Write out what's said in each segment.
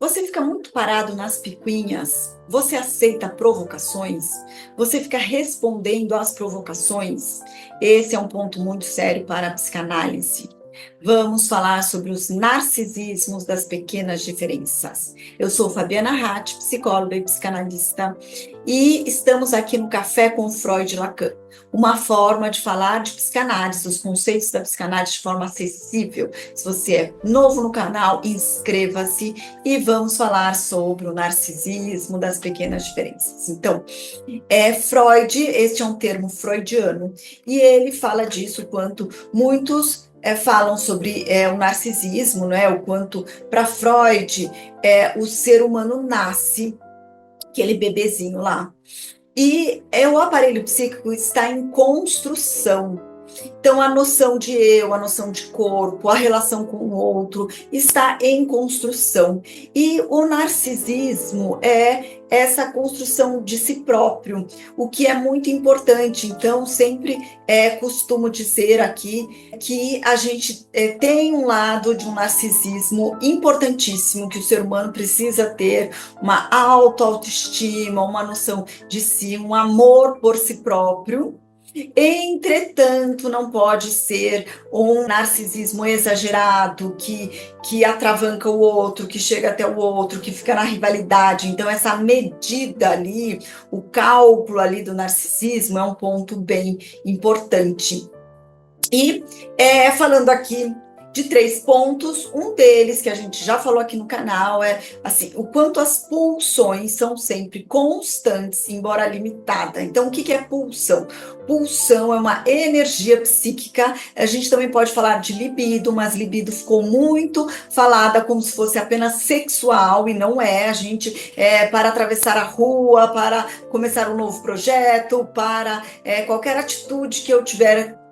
Você fica muito parado nas picuinhas? Você aceita provocações? Você fica respondendo às provocações? Esse é um ponto muito sério para a psicanálise. Vamos falar sobre os narcisismos das pequenas diferenças. Eu sou Fabiana Hatt, psicóloga e psicanalista, e estamos aqui no Café com Freud e Lacan, uma forma de falar de psicanálise, os conceitos da psicanálise de forma acessível. Se você é novo no canal, inscreva-se e vamos falar sobre o narcisismo das pequenas diferenças. Então, Freud, este é um termo freudiano, e ele fala disso quanto muitos falam sobre o narcisismo, né? O quanto para Freud o ser humano nasce, aquele bebezinho lá, e o aparelho psíquico está em construção. Então, a noção de eu, a noção de corpo, a relação com o outro está em construção. E o narcisismo é essa construção de si próprio, o que é muito importante. Então, sempre costumo dizer aqui que a gente tem um lado de um narcisismo importantíssimo, que o ser humano precisa ter uma autoestima, uma noção de si, um amor por si próprio. Entretanto, não pode ser um narcisismo exagerado que atravanca o outro, que chega até o outro, que fica na rivalidade. Então, essa medida ali, o cálculo ali do narcisismo é um ponto bem importante. E falando aqui de 3 pontos, um deles que a gente já falou aqui no canal é assim, o quanto as pulsões são sempre constantes, embora limitada. Então, o que é pulsão? Pulsão é uma energia psíquica. A gente também pode falar de libido, mas libido ficou muito falada como se fosse apenas sexual, e não é. A gente, para atravessar a rua, para começar um novo projeto, para qualquer atitude que eu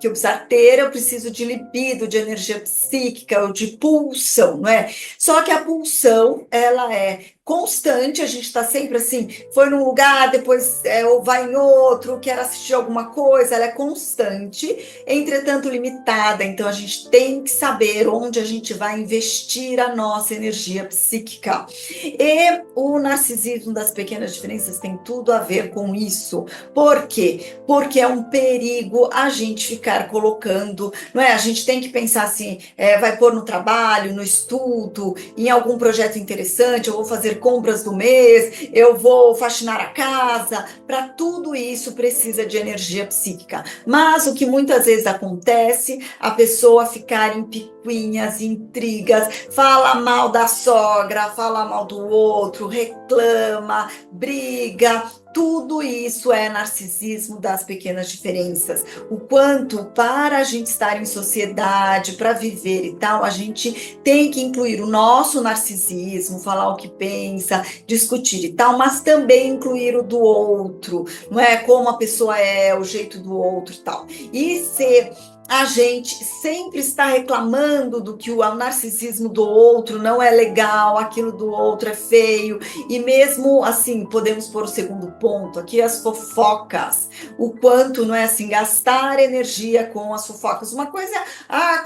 precisar ter, eu preciso de libido, de energia psíquica, ou de pulsão, não é? Só que a pulsão, ela é constante, a gente está sempre assim, foi num lugar, depois ou vai em outro, quer assistir alguma coisa, ela é constante, entretanto limitada. Então a gente tem que saber onde a gente vai investir a nossa energia psíquica. E o narcisismo das pequenas diferenças tem tudo a ver com isso. Por quê? Porque é um perigo a gente ficar colocando, não é? A gente tem que pensar assim, vai pôr no trabalho, no estudo, em algum projeto interessante, eu vou fazer compras do mês, eu vou faxinar a casa. Para tudo isso precisa de energia psíquica. Mas o que muitas vezes acontece, a pessoa ficar em picuinhas, intrigas, fala mal da sogra, fala mal do outro, reclama, briga. Tudo isso é narcisismo das pequenas diferenças. O quanto, para a gente estar em sociedade, para viver e tal, a gente tem que incluir o nosso narcisismo, falar o que pensa, discutir e tal, mas também incluir o do outro, não é? Como a pessoa é, o jeito do outro e tal. E se a gente sempre está reclamando do que o narcisismo do outro não é legal, aquilo do outro é feio, e mesmo assim, podemos pôr o segundo ponto aqui, as fofocas, o quanto, não é assim, gastar energia com as fofocas. Uma coisa,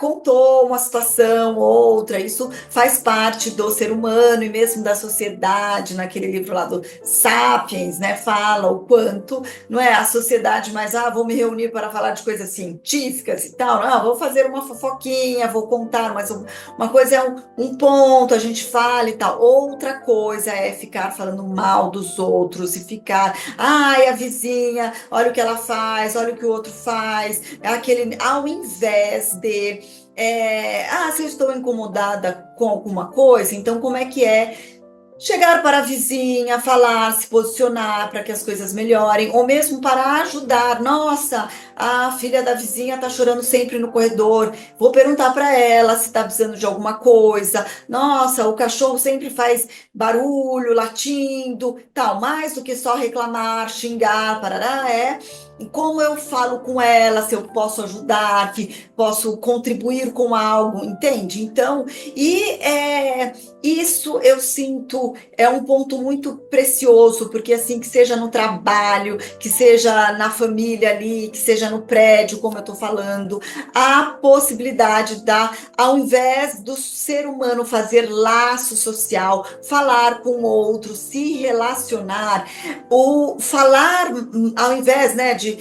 contou uma situação, outra, isso faz parte do ser humano e mesmo da sociedade. Naquele livro lá do Sapiens, né, fala o quanto, não é, a sociedade, mas vou me reunir para falar de coisas científicas e tal, não, vou fazer uma fofoquinha, vou contar, mas uma coisa é um ponto, a gente fala e tal, outra coisa é ficar falando mal dos outros e ficar, a vizinha, olha o que ela faz, olha o que o outro faz, ao invés de se eu estou incomodada com alguma coisa, então como é que chegar para a vizinha, falar, se posicionar para que as coisas melhorem, ou mesmo para ajudar. Nossa, a filha da vizinha está chorando sempre no corredor, vou perguntar para ela se está precisando de alguma coisa. Nossa, o cachorro sempre faz barulho, latindo, tal, mais do que só reclamar, xingar, parará, e como eu falo com ela, se eu posso ajudar, que posso contribuir com algo, entende? Então, isso eu sinto é um ponto muito precioso, porque assim, que seja no trabalho, que seja na família ali, que seja seja no prédio, como eu estou falando, a possibilidade ao invés do ser humano fazer laço social, falar com outro, se relacionar, o falar, ao invés, né, de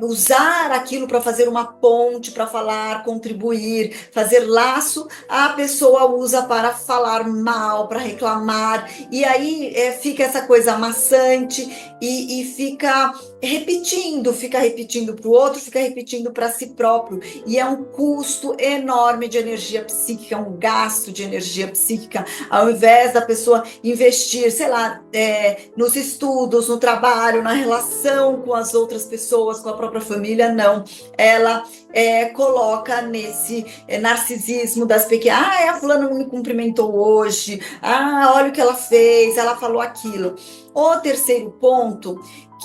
usar aquilo para fazer uma ponte, para falar, contribuir, fazer laço, a pessoa usa para falar mal, para reclamar, e aí fica essa coisa amassante e fica repetindo para o outro, fica repetindo para si próprio, e é um custo enorme de energia psíquica, um gasto de energia psíquica, ao invés da pessoa investir, sei lá, nos estudos, no trabalho, na relação com as outras pessoas, com a própria família, não. Ela coloca nesse narcisismo das pequenas. A fulana não me cumprimentou hoje. Olha o que ela fez, ela falou aquilo. O terceiro ponto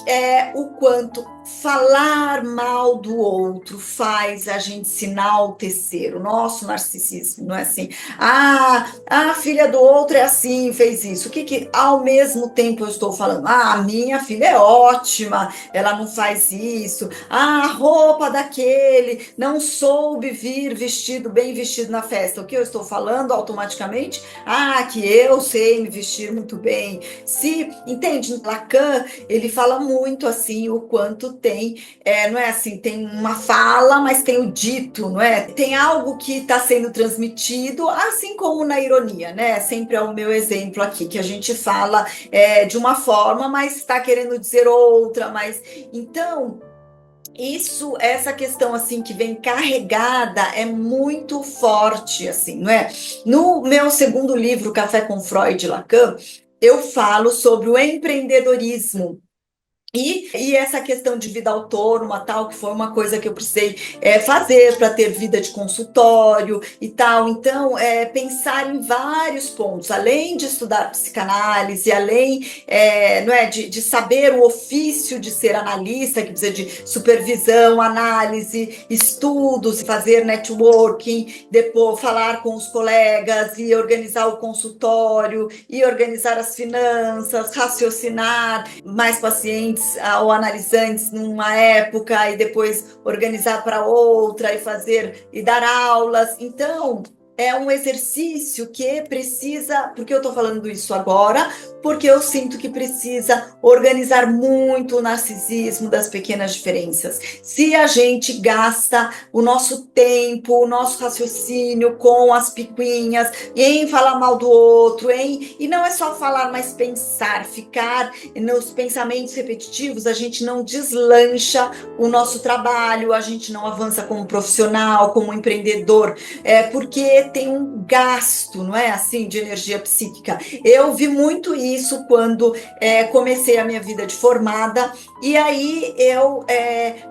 é o quanto falar mal do outro faz a gente se enaltecer, o nosso narcisismo, não é assim? A filha do outro é assim, fez isso. O que ao mesmo tempo eu estou falando? A minha filha é ótima, ela não faz isso. A roupa daquele não soube vir bem vestido na festa. O que eu estou falando automaticamente? Que eu sei me vestir muito bem. Entende? Lacan, ele fala muito assim, o quanto tem, não é assim, tem uma fala, mas tem o dito, não é? Tem algo que está sendo transmitido, assim como na ironia, né? Sempre é o meu exemplo aqui, que a gente fala de uma forma, mas está querendo dizer outra, então essa questão assim que vem carregada é muito forte, assim, não é? No meu segundo livro, Café com Freud e Lacan, eu falo sobre o empreendedorismo. E essa questão de vida autônoma, tal, que foi uma coisa que eu precisei fazer para ter vida de consultório e tal. Então, pensar em vários pontos, além de estudar psicanálise, além não é, de saber o ofício de ser analista, que precisa de supervisão, análise, estudos, fazer networking, depois falar com os colegas e organizar o consultório, e organizar as finanças, raciocinar mais pacientes ou analisantes numa época e depois organizar para outra e dar aulas. Então, é um exercício que precisa, porque eu estou falando isso agora, porque eu sinto que precisa organizar muito o narcisismo das pequenas diferenças. Se a gente gasta o nosso tempo, o nosso raciocínio com as picuinhas, em falar mal do outro, e não é só falar, mas pensar, ficar nos pensamentos repetitivos, a gente não deslancha o nosso trabalho, a gente não avança como profissional, como empreendedor, porque tem um gasto, não é assim, de energia psíquica. Eu vi muito isso quando comecei a minha vida de formada, e aí eu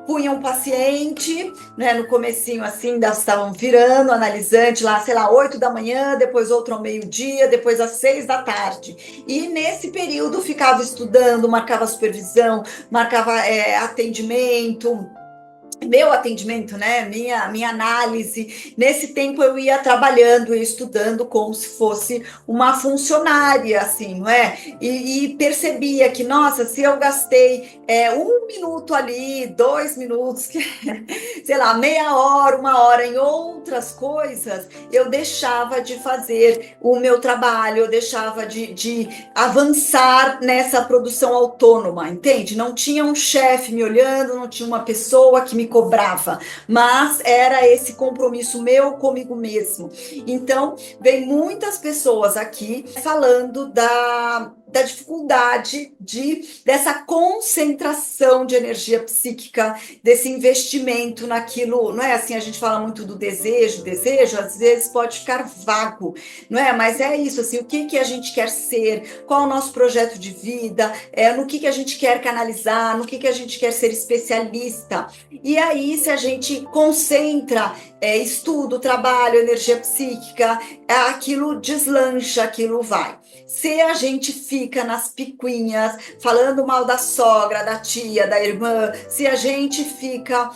punha um paciente, né, no comecinho assim, estavam virando analisante lá, sei lá, 8 da manhã, depois outro ao meio-dia, depois às 6 da tarde. E nesse período ficava estudando, marcava supervisão, marcava atendimento, meu atendimento, né? Minha análise. Nesse tempo eu ia trabalhando e estudando como se fosse uma funcionária, assim, não é? E percebia que, nossa, se eu gastei 1 minuto ali, 2 minutos, sei lá, meia hora, 1 hora em outras coisas, eu deixava de fazer o meu trabalho, eu deixava de avançar nessa produção autônoma, entende? Não tinha um chefe me olhando, não tinha uma pessoa que me cobrava, mas era esse compromisso meu comigo mesmo. Então, vem muitas pessoas aqui falando da dificuldade dessa concentração de energia psíquica, desse investimento naquilo, não é assim, a gente fala muito do desejo às vezes pode ficar vago, não é? Mas é isso, assim, o que a gente quer ser, qual é o nosso projeto de vida, no que a gente quer canalizar, no que a gente quer ser especialista. E aí, se a gente concentra estudo, trabalho, energia psíquica, aquilo deslancha, aquilo vai. Se a gente fica nas picuinhas, falando mal da sogra, da tia, da irmã, se a gente fica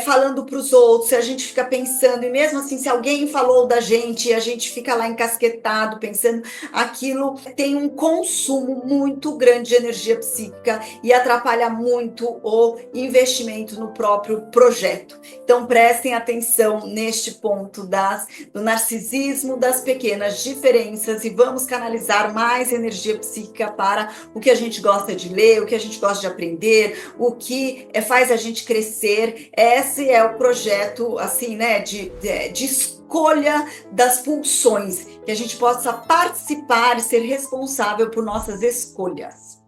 falando para os outros, se a gente fica pensando, e mesmo assim, se alguém falou da gente, e a gente fica lá encasquetado, pensando, aquilo tem um consumo muito grande de energia psíquica e atrapalha muito o investimento no próprio projeto. Então, prestem atenção neste ponto do narcisismo, das pequenas diferenças, e vamos canalizar mais energia psíquica para o que a gente gosta de ler, o que a gente gosta de aprender, o que faz a gente crescer. Esse é o projeto, assim, né, de escolha das pulsões, que a gente possa participar e ser responsável por nossas escolhas.